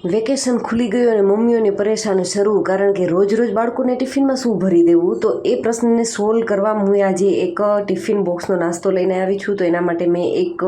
Vacation ખુલી ગયું અને મમ્મીઓની પરેશાની શરૂ, કારણ કે રોજ રોજ બાળકોને ટિફિનમાં શું ભરી દેવું. તો એ પ્રશ્નને સોલ્વ કરવા હું આજે એક ટિફિન બોક્સનો નાસ્તો લઈને આવી છું. તો એના માટે મેં એક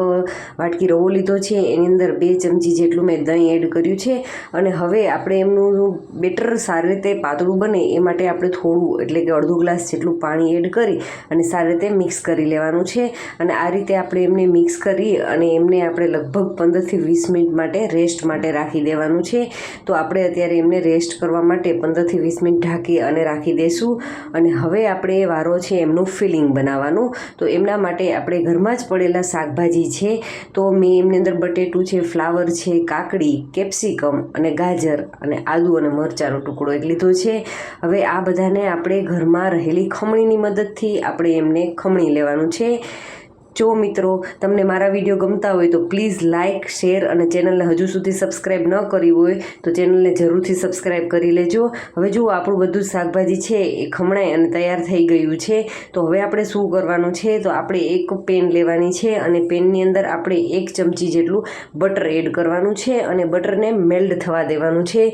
વાટકી રવો લીધો છે, એની અંદર 2 ચમચી જેટલું મેં દહીં એડ કર્યું છે. અને હવે આપણે એમનું બેટર સારી રીતે પાતળું બને એ માટે આપણે થોડું એટલે કે અડધો ગ્લાસ જેટલું પાણી એડ કરી અને સારી રીતે મિક્સ કરી લેવાનું છે. અને આ રીતે આપણે એમને મિક્સ કરી અને એમને આપણે લગભગ 15 થી 20 મિનિટ માટે રેસ્ટ માટે રાખી દેવાનું છે. તો આપણે અત્યારે એમને રેસ્ટ કરવા માટે 15 થી 20 મિનિટ ઢાંકી અને રાખી દઈશું. અને હવે આપણે વારો છે એમનું ફિલિંગ બનાવવાનું. તો એમના માટે આપણે ઘરમાં જ પડેલા શાકભાજી છે, તો મેં એમની અંદર બટેટું છે, ફ્લાવર છે, કાકડી, કેપ્સિકમ અને ગાજર અને આદુ અને મરચાંનો ટુકડો એક લીધો છે. હવે આ બધાને આપણે ઘરમાં રહેલી ખમણીની મદદથી આપણે એમને ખમણી લેવાનું છે. જો મિત્રો તમને મારા વિડીયો ગમતા હોય તો પ્લીઝ લાઇક, શેર અને ચેનલને હજુ સુધી સબસ્ક્રાઈબ ન કરી હોય તો ચેનલને જરૂરથી સબસ્ક્રાઈબ કરી લેજો. હવે જુઓ આપણું બધું શાકભાજી છે એ ખમણાઈ અને તૈયાર થઈ ગયું છે. તો હવે આપણે શું કરવાનું છે, તો આપણે એક પેન લેવાની છે અને પેનની અંદર આપણે 1 ચમચી જેટલું બટર એડ કરવાનું છે અને બટરને મેલ્ટ થવા દેવાનું છે.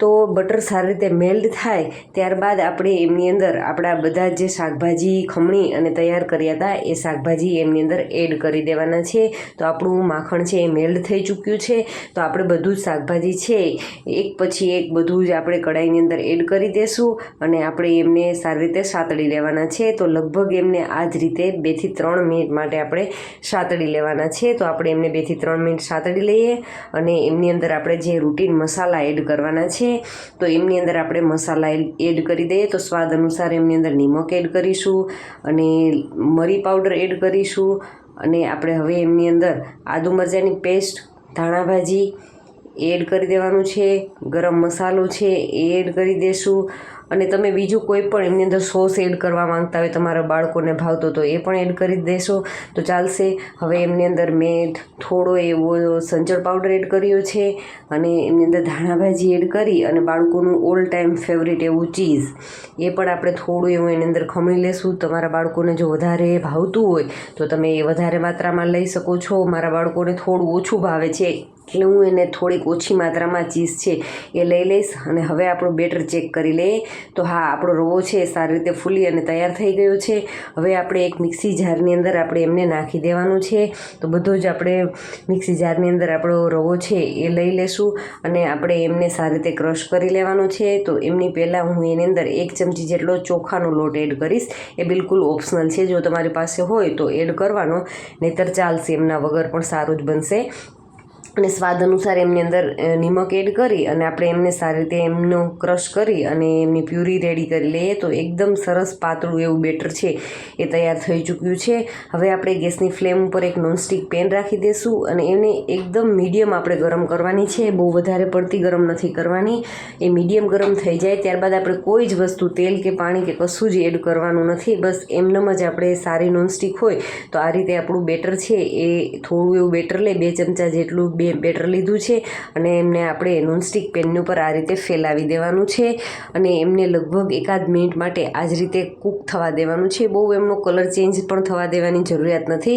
તો બટર સારી રીતે મેલ્ટ થાય ત્યારબાદ આપણે એમની અંદર આપણા બધા જે શાકભાજી ખમણી અને તૈયાર કર્યા હતા એ શાકભાજી એમની અંદર એડ કરી દેવાના છે. તો આપણું માખણ છે એ મેલ્ટ થઈ ચૂક્યું છે. તો આપણે બધું જ શાકભાજી છે એક પછી એક બધું જ આપણે કઢાઈની અંદર એડ કરી દઈશું અને આપણે એમને સારી રીતે સાતળી લેવાના છે. તો લગભગ એમને આ જ રીતે 2 થી 3 મિનિટ માટે આપણે સાતળી લેવાના છે. તો આપણે એમને 2 થી 3 મિનિટ સાતળી લઈએ અને એમની અંદર આપણે જે રૂટીન મસાલા એડ કરવાના છે, તો એમની અંદર આપણે મસાલા એડ કરી દઈએ. તો સ્વાદ અનુસાર એમની અંદર નિમક એડ કરીશું અને મરી પાવડર એડ કરીશું અને આપણે હવે એમની અંદર આદુ મરચાંની પેસ્ટ, ધાણા ભાજી એડ કરી દેવાનું છે. ગરમ મસાલો છે એ એડ કરી દઈશું અને તમે બીજું કોઈ પણ એમની અંદર સોસ એડ કરવા માંગતા હોય, તમારા બાળકોને ભાવતો તો એ પણ એડ કરી દેશો તો ચાલશે. હવે એમની અંદર મેં થોડો એવો સંચળ પાવડર એડ કર્યો છે અને એમની અંદર ધાણા ભાજી એડ કરી અને બાળકોનું ઓલ ટાઈમ ફેવરિટ એવું ચીઝ એ પણ આપણે થોડું એવું એની અંદર ખમણી લેશું. તમારા બાળકોને જો વધારે ભાવતું હોય તો તમે એ વધારે માત્રામાં લઈ શકો છો. મારા બાળકોને થોડું ઓછું ભાવે છે એટલે હું એને થોડીક ઓછી માત્રામાં ચીઝ છે એ લઈ લઈશ. અને હવે આપણું બેટર ચેક કરી લઈએ. તો હા, આપણો રવો છે સારી રીતે ફૂલી અને તૈયાર થઈ ગયો છે. હવે આપણે એક મિક્સી જારની અંદર આપણે એમને નાખી દેવાનું છે. તો બધો જ આપણે મિક્સી જારની અંદર આપણો રવો છે એ લઈ લેશું અને આપણે એમને સારી રીતે ક્રશ કરી લેવાનો છે. તો એમની પહેલાં હું એની અંદર 1 ચમચી જેટલો ચોખાનો લોટ એડ કરીશ. એ બિલકુલ ઓપ્શનલ છે, જો તમારી પાસે હોય તો એડ કરવાનો, નહીંતર ચાલશે, એમના વગર પણ સારું જ બનશે. અને સ્વાદ અનુસાર એમની અંદર નિમક એડ કરી અને આપણે એમને સારી રીતે એમનો ક્રશ કરી અને એમની પ્યુરી રેડી કરી લઈએ. તો એકદમ સરસ પાતળું એવું બેટર છે એ તૈયાર થઈ ચૂક્યું છે. હવે આપણે ગેસની ફ્લેમ ઉપર એક નોનસ્ટિક પેન રાખી દઈશું અને એને એકદમ મીડિયમ આપણે ગરમ કરવાની છે. બહુ વધારે પડતી ગરમ નથી કરવાની. એ મીડિયમ ગરમ થઈ જાય ત્યારબાદ આપણે કોઈ જ વસ્તુ, તેલ કે પાણી કે કશું જ એડ કરવાનું નથી. બસ એમનેમ જ આપણે સારી નોનસ્ટિક હોય તો આ રીતે આપણું બેટર છે એ થોડું એવું બેટર લઈ 2 ચમચા જેટલું બેટર લીધું છે અને એમને આપણે નોનસ્ટિક પેનની ઉપર આ રીતે ફેલાવી દેવાનું છે અને એમને લગભગ 1 મિનિટ માટે આ જ રીતે કૂક થવા દેવાનું છે. બહુ એમનો કલર ચેન્જ પણ થવા દેવાની જરૂરિયાત નથી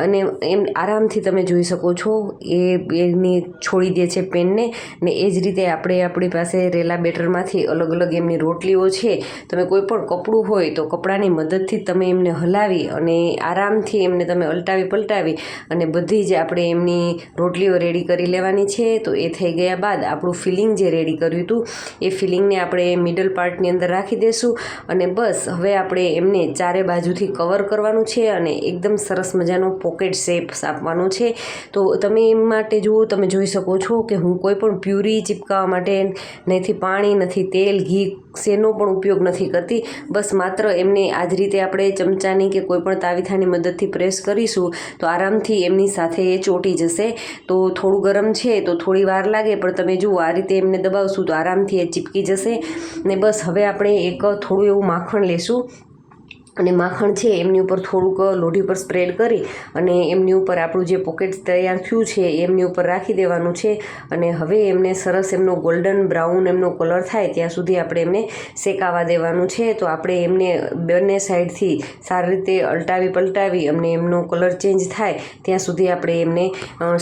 અને એમ આરામથી તમે જોઈ શકો છો એ એની છોડી દે છે પેનને. ને એ જ રીતે આપણે આપણી પાસે રેલા બેટરમાંથી અલગ અલગ એમની રોટલીઓ છે, તમે કોઈ પણ કપડું હોય તો કપડાની મદદથી તમે એમને હલાવી અને આરામથી એમને તમે અલટાવી પલટાવી અને બધી જ આપણે એમની રોટલીઓ રેડી કરી લેવાની છે. તો એ થઈ ગયા બાદ આપણું ફિલિંગ જે રેડી કર્યું હતું એ ફિલિંગને આપણે મિડલ પાર્ટની અંદર રાખી દઈશું અને બસ હવે આપણે એમને ચારે બાજુથી કવર કરવાનું છે અને એકદમ સરસ મજાનો પોકેટ શેપ આપવાનો છે. તો તમે એમ માટે જુઓ, તમે જોઈ શકો છો કે હું કોઈ પણ પ્યુરી ચીપકાવવા માટે નથી પાણી, નથી તેલ, ઘી શેનો પણ ઉપયોગ નથી કરતી. બસ માત્ર એમને આ જ રીતે આપણે ચમચાની કે કોઈ પણ તાવીથાની મદદથી પ્રેસ કરીશું તો આરામથી એમની સાથે એ ચોંટી જશે. તો થોડું ગરમ છે તો થોડી વાર લાગે, પણ તમે જુઓ આ રીતે એમને દબાવશું તો આરામથી એ ચીપકી જશે. ને બસ હવે આપણે એક થોડું એવું માખણ લેશું અને માખણ છે એમની ઉપર થોડુંક લોઢી પર સ્પ્રેડ કરી અને એમની ઉપર આપણું જે પોકેટ તૈયાર થયું છે એમની ઉપર રાખી દેવાનું છે. અને હવે એમને સરસ એમનો ગોલ્ડન બ્રાઉન એમનો કલર થાય ત્યાં સુધી આપણે એમને શેકાવા દેવાનું છે. તો આપણે એમને બંને સાઈડથી સારી રીતે અલટાવી પલટાવી અને એમનો કલર ચેન્જ થાય ત્યાં સુધી આપણે એમને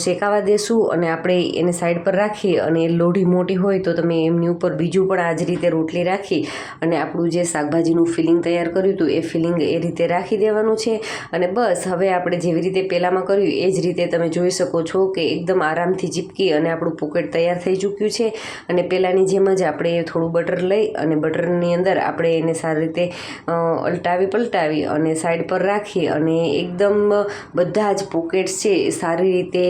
શેકાવા દેશું. અને આપણે એને સાઈડ પર રાખી અને લોઢી મોટી હોય તો તમે એમની ઉપર બીજું પણ આ જ રીતે રોટલી રાખી અને આપણું જે શાકભાજીનું ફિલિંગ તૈયાર કર્યું હતું એ ફિલિંગ એ રીતે રાખી દેવાનું છે. અને બસ હવે આપણે જેવી રીતે પહેલાંમાં કર્યું એ જ રીતે તમે જોઈ શકો છો કે એકદમ આરામથી ચીપકી અને આપણું પોકેટ તૈયાર થઈ ચૂક્યું છે. અને પહેલાંની જેમ જ આપણે થોડું બટર લઈ અને બટરની અંદર આપણે એને સારી રીતે અલટાવી પલટાવી અને સાઈડ પર રાખી અને એકદમ બધા જ પોકેટ્સ છે એ સારી રીતે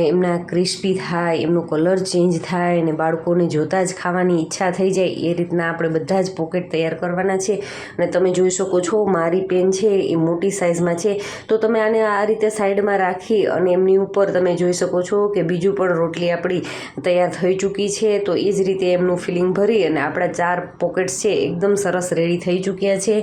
એમના ક્રિસ્પી થાય, એમનો કલર ચેન્જ થાય અને બાળકોને જોતાં જ ખાવાની ઈચ્છા થઈ જાય એ રીતના આપણે બધા જ પોકેટ તૈયાર કરવાના છે. અને તમે જોઈ શકો છો મારી પેન છે એ મોટી સાઇઝમાં છે તો તમે આને આ રીતે સાઈડમાં રાખી અને એમની ઉપર તમે જોઈ શકો છો કે બીજું પણ રોટલી આપણી તૈયાર થઈ ચૂકી છે. તો એ જ રીતે એમનું ફિલિંગ ભરી અને આપણા 4 પોકેટ્સ છે એકદમ સરસ રેડી થઈ ચૂક્યા છે.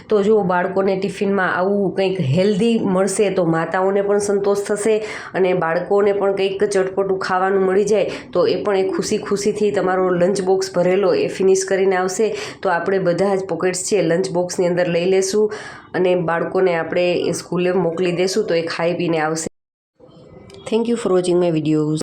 તો જો બાળકોને ટિફિનમાં આવું કંઈક હેલ્ધી મળશે તો માતાઓને પણ સંતોષ થશે અને બાળકોને પણ કંઈક ચટપટું ખાવાનું મળી જાય તો એ પણ એ ખુશીથી તમારો લંચ બોક્સ ભરેલો એ ફિનિશ કરીને આવશે. તો આપણે બધા જ પોકેટ્સ છે લંચ બોક્સની અંદર લઈ લેશું અને બાળકોને આપણે સ્કૂલે મોકલી દેશું તો એ ખાઈ પીને આવશે. Thank you for watching my videos.